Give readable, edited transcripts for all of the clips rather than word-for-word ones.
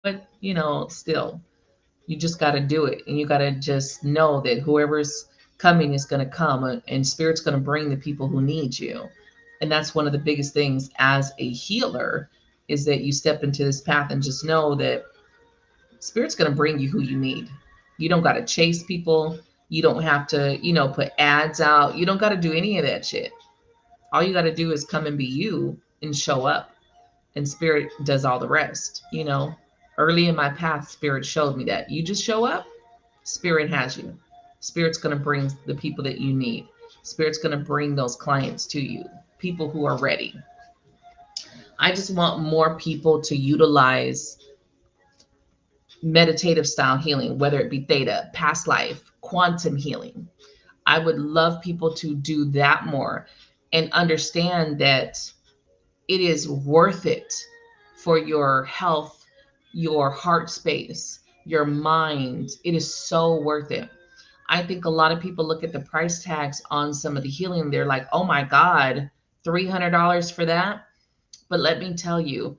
But, still, you just got to do it. And you got to just know that whoever's coming is going to come, and Spirit's going to bring the people who need you. And that's one of the biggest things as a healer, is that you step into this path and just know that Spirit's going to bring you who you need. You don't got to chase people. You don't have to, put ads out. You don't got to do any of that shit. All you got to do is come and be you and show up. And Spirit does all the rest. Early in my path, Spirit showed me that you just show up, Spirit has you. Spirit's going to bring the people that you need. Spirit's going to bring those clients to you, people who are ready. I just want more people to utilize meditative style healing, whether it be theta, past life, quantum healing. I would love people to do that more and understand that it is worth it for your health, your heart space, your mind. It is so worth it. I think a lot of people look at the price tags on some of the healing. They're like, oh my God, $300 for that. But let me tell you,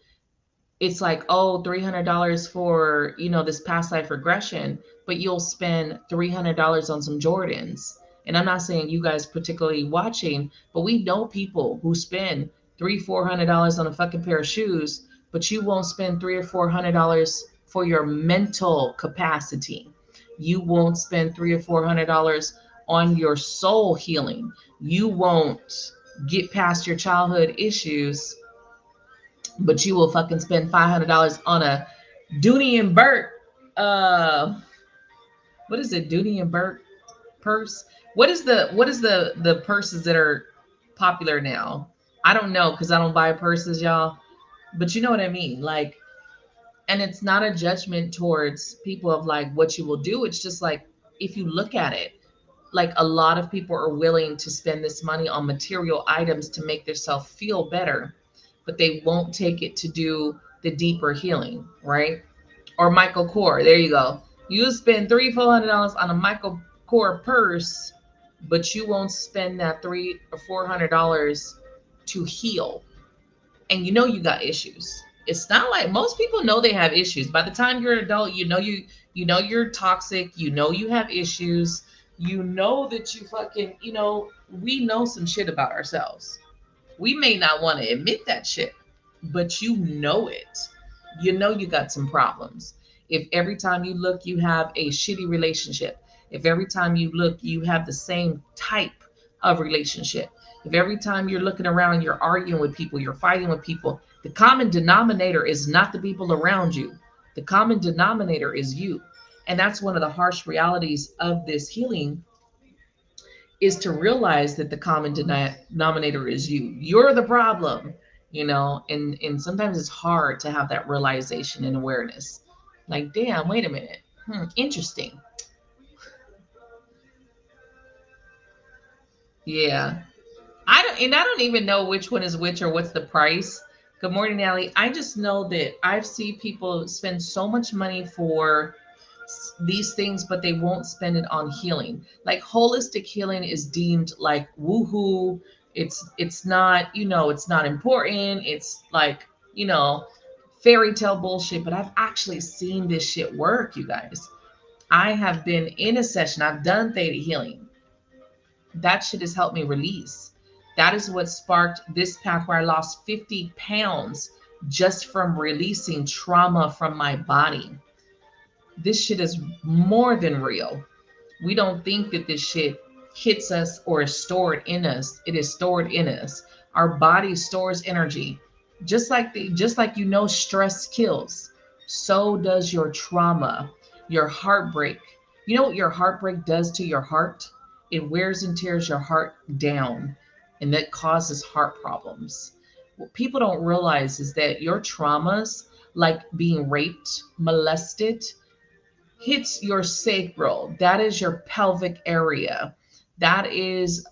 it's like, oh, $300 for, this past life regression, but you'll spend $300 on some Jordans. And I'm not saying you guys particularly watching, but we know people who spend $400 on a fucking pair of shoes, but you won't spend $400 for your mental capacity. You won't spend $400 on your soul healing. You won't get past your childhood issues, but you will fucking spend $500 on a Dooney and Burt. Uh, what is it? Dooney and Burt purse. What is the purses that are popular now? I don't know because I don't buy purses, y'all. But you know what I mean. Like, and it's not a judgment towards people of like what you will do. It's just like, if you look at it, like, a lot of people are willing to spend this money on material items to make themselves feel better, but they won't take it to do the deeper healing, right? Or Michael Kors. There you go. You spend $400 on a Michael Kors purse, but you won't spend that $300 or $400 to heal. And you got issues. It's not like most people know they have issues. By the time you're an adult, you know you're toxic, you have issues, that you fucking, we know some shit about ourselves. We may not want to admit that shit, but you know it. You got some problems. If every time you look, you have a shitty relationship, if every time you look, you have the same type of relationship, if every time you're looking around, you're arguing with people, you're fighting with people, the common denominator is not the people around you. The common denominator is you. And that's one of the harsh realities of this healing, is to realize that the common denominator is you. You're the problem, and sometimes it's hard to have that realization and awareness. Like, damn, wait a minute. Interesting. Yeah. I don't even know which one is which or what's the price. Good morning, Allie. I just know that I've seen people spend so much money for these things, but they won't spend it on healing. Like, holistic healing is deemed like woohoo. It's not, it's not important. It's like, you know, fairy tale bullshit. But I've actually seen this shit work, you guys. I have been in a session. I've done theta healing. That shit has helped me release. That is what sparked this path where I lost 50 pounds just from releasing trauma from my body. This shit is more than real. We don't think that this shit hits us or is stored in us. It is stored in us. Our body stores energy. Just like stress kills. So does your trauma, your heartbreak. You know what your heartbreak does to your heart? It wears and tears your heart down, and that causes heart problems. What people don't realize is that your traumas, like being raped, molested, hits your sacral. That is your pelvic area. That is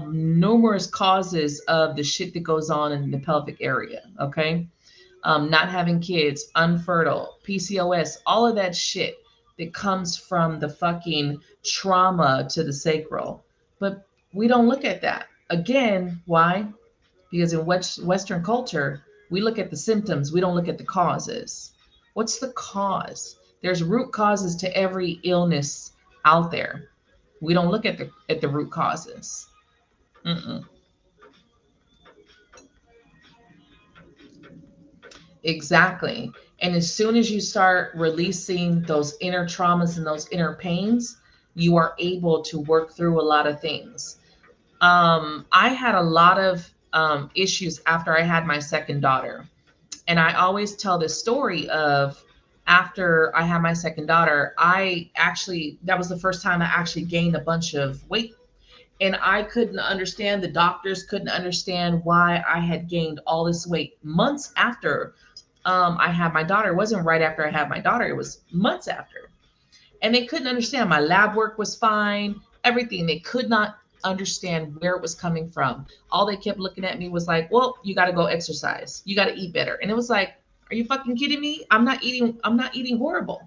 numerous causes of the shit that goes on in the pelvic area. Okay. Not having kids, unfertile, PCOS, all of that shit that comes from the fucking trauma to the sacral. But we don't look at that. Again, why? Because in Western culture, we look at the symptoms, we don't look at the causes. What's the cause? There's root causes to every illness out there. We don't look at the root causes. Mm-mm. Exactly. And as soon as you start releasing those inner traumas and those inner pains, you are able to work through a lot of things. I had a lot of issues after I had my second daughter. And I always tell this story of after I had my second daughter, that was the first time I actually gained a bunch of weight. And I couldn't understand, the doctors couldn't understand why I had gained all this weight months after I had my daughter. It wasn't right after I had my daughter, it was months after. And they couldn't understand. My lab work was fine, everything. They could not understand where it was coming from. All they kept looking at me was like, well, you got to go exercise. You got to eat better. And it was like, are you fucking kidding me? I'm not eating horrible.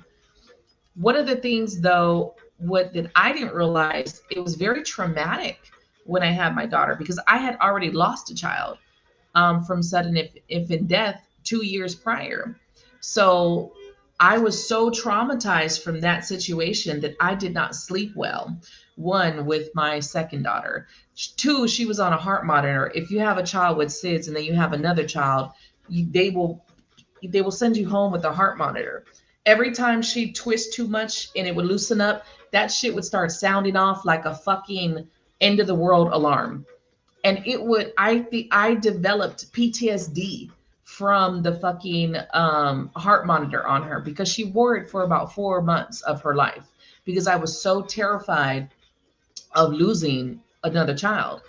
One of the things though, what that I didn't realize, it was very traumatic when I had my daughter because I had already lost a child from sudden infant death 2 years prior. So I was so traumatized from that situation that I did not sleep well. One, with my second daughter. Two, she was on a heart monitor. If you have a child with SIDS and then you have another child, they will send you home with a heart monitor. Every time she twists too much and it would loosen up, that shit would start sounding off like a fucking end of the world alarm. And it would, I think I developed PTSD from the fucking heart monitor on her because she wore it for about 4 months of her life because I was so terrified of losing another child.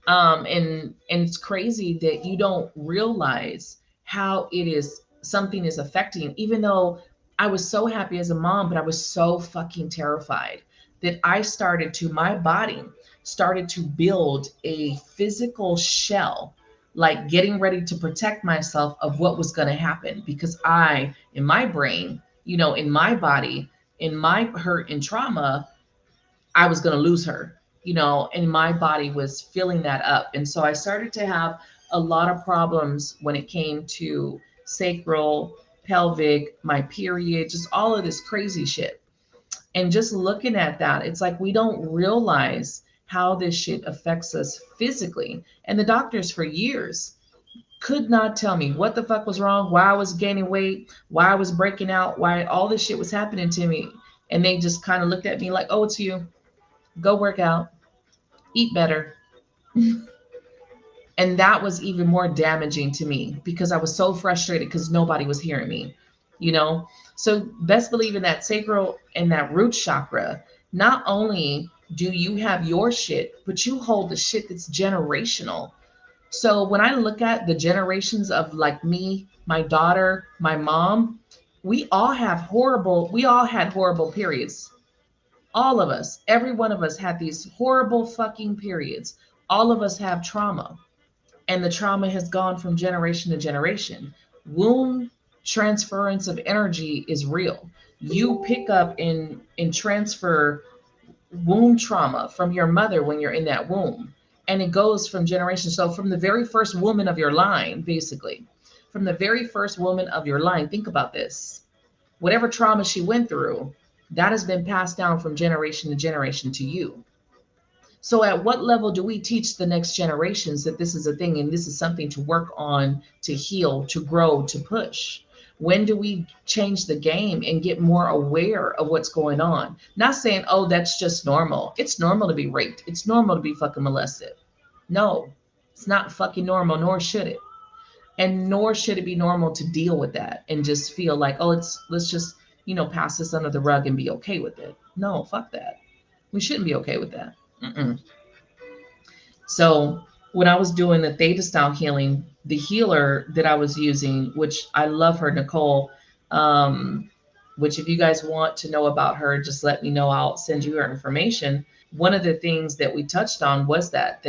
And it's crazy that you don't realize how it is, something is affecting, even though I was so happy as a mom, but I was so fucking terrified that my body started to build a physical shell, like getting ready to protect myself of what was going to happen because in my brain, in my body, in my hurt and trauma, I was going to lose her, and my body was filling that up. And so I started to have a lot of problems when it came to sacral, pelvic, my period, just all of this crazy shit. And just looking at that, it's like we don't realize how this shit affects us physically. And the doctors for years could not tell me what the fuck was wrong, why I was gaining weight, why I was breaking out, why all this shit was happening to me. And they just kind of looked at me like, oh, it's you. Go work out, eat better. And that was even more damaging to me because I was so frustrated because nobody was hearing me, you know? So best believe in that sacral and that root chakra. Not only do you have your shit, but you hold the shit that's generational. So when I look at the generations of like me, my daughter, my mom, we all had horrible periods. All of us, every one of us had these horrible fucking periods. All of us have trauma, and the trauma has gone from generation to generation. Womb transference of energy is real. You pick up and transfer womb trauma from your mother when you're in that womb, and it goes from generation. So from the very first woman of your line, basically, from the very first woman of your line, think about this. Whatever trauma she went through, that has been passed down from generation to generation to you. So at what level do we teach the next generations that this is a thing and this is something to work on, to heal, to grow, to push? When do we change the game and get more aware of what's going on? Not saying, oh, that's just normal. It's normal to be raped. It's normal to be fucking molested. No, it's not fucking normal, nor should it. And nor should it be normal to deal with that and just feel like, oh, let's just, pass this under the rug and be okay with it. No, fuck that. We shouldn't be okay with that. Mm-mm. So when I was doing the theta style healing, the healer that I was using, which I love her, Nicole, which if you guys want to know about her, just let me know. I'll send you her information. One of the things that we touched on was that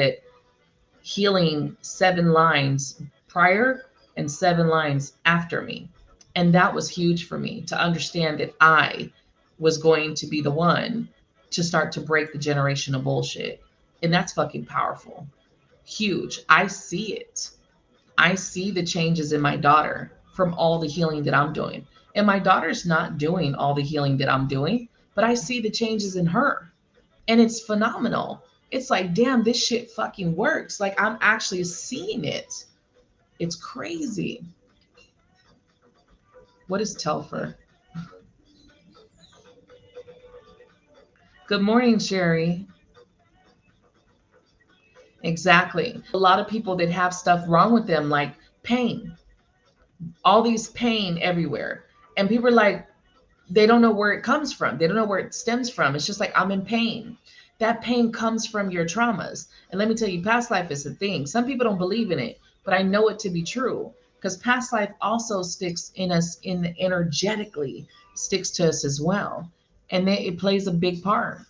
healing 7 lines prior and 7 lines after me. And that was huge for me to understand that I was going to be the one to start to break the generational bullshit. And that's fucking powerful. Huge. I see it. I see the changes in my daughter. from all the healing that I'm doing. And my daughter's not doing all the healing that I'm doing, but I see the changes in her. And it's phenomenal. It's like, damn, this shit fucking works. Like, I'm actually seeing it. It's crazy. What is Telfer? Good morning, Sherry. Exactly. A lot of people that have stuff wrong with them, like pain, all these pain everywhere. And people are like, they don't know where it comes from. They don't know where it stems from. It's just like, I'm in pain. That pain comes from your traumas. And let me tell you, past life is a thing. Some people don't believe in it, but I know it to be true because past life also sticks in us in energetically, sticks to us as well. And it plays a big part.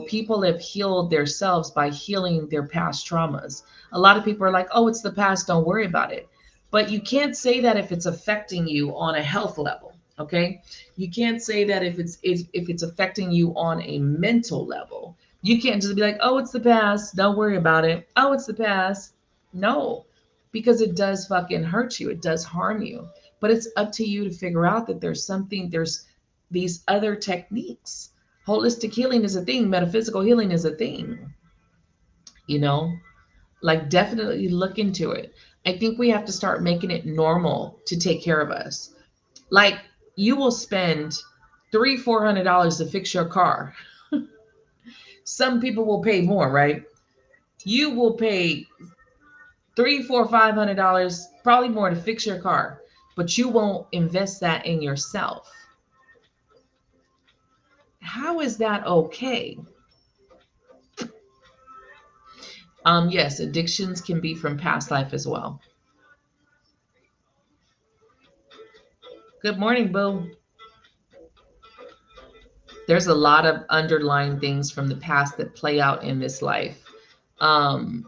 People have healed themselves by healing their past traumas. A lot of people are like, oh, it's the past, don't worry about it. But you can't say that if it's affecting you on a health level. Okay, you can't say that if it's affecting you on a mental level. You can't just be like, oh, it's the past, don't worry about it. Oh, it's the past. No, because it does fucking hurt you, it does harm you. But it's up to you to figure out that there's these other techniques. Holistic healing is a thing, metaphysical healing is a thing. you know like, definitely look into it. I think we have to start making it normal to take care of us. Like, you will spend $300-400 to fix your car. Some people will pay more, right? You will pay three, four, $500, probably more, to fix your car, but you won't invest that in yourself. How is that okay? Yes, addictions can be from past life as well. Good morning, Boo. There's a lot of underlying things from the past that play out in this life.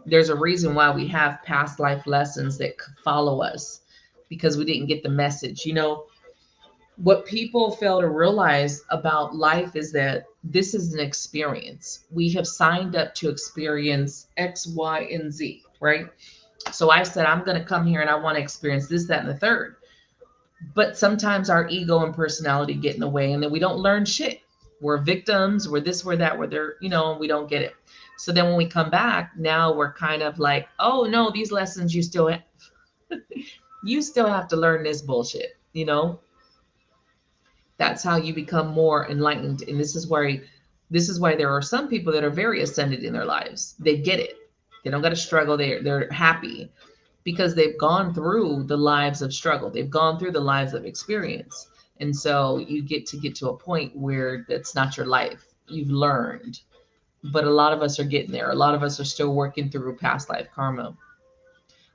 There's a reason why we have past life lessons that follow us, because we didn't get the message. What people fail to realize about life is that this is an experience. We have signed up to experience X, Y, and Z, right? So I said, I'm going to come here and I want to experience this, that, and the third. But sometimes our ego and personality get in the way, and then we don't learn shit. We're victims, we're this, we're that, we're there, we don't get it. So then when we come back, now we're kind of like, oh no, these lessons you still have to learn this bullshit. That's how you become more enlightened. And this is why there are some people that are very ascended in their lives. They get it. They don't got to struggle. They're happy because they've gone through the lives of struggle. They've gone through the lives of experience. And so you get to a point where that's not your life. You've learned. But a lot of us are getting there. A lot of us are still working through past life karma.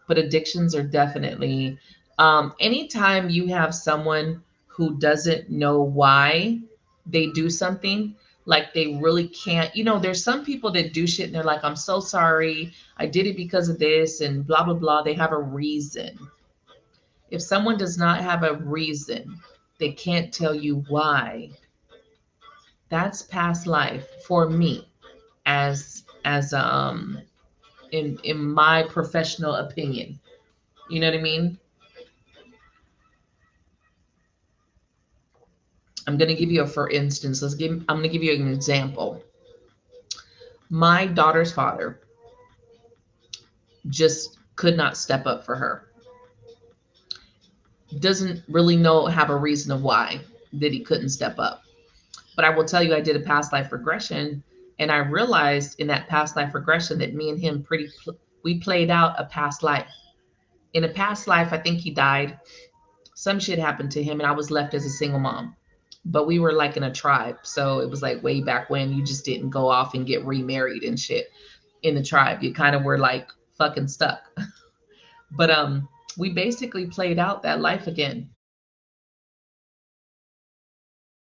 But addictions are definitely, anytime you have someone who doesn't know why they do something, like they really can't. There's some people that do shit and they're like, I'm so sorry, I did it because of this and blah blah blah. They have a reason. If someone does not have a reason, they can't tell you why. That's past life for me, as in my professional opinion. You know what I mean? I'm going to give you a for instance. I'm going to give you an example. My daughter's father just could not step up for her. Doesn't really have a reason of why that he couldn't step up. But I will tell you, I did a past life regression, and I realized in that past life regression that me and him we played out a past life. In a past life, I think he died. Some shit happened to him, and I was left as a single mom. But we were like in a tribe. So it was like way back when you just didn't go off and get remarried and shit in the tribe. You kind of were like fucking stuck. But we basically played out that life again.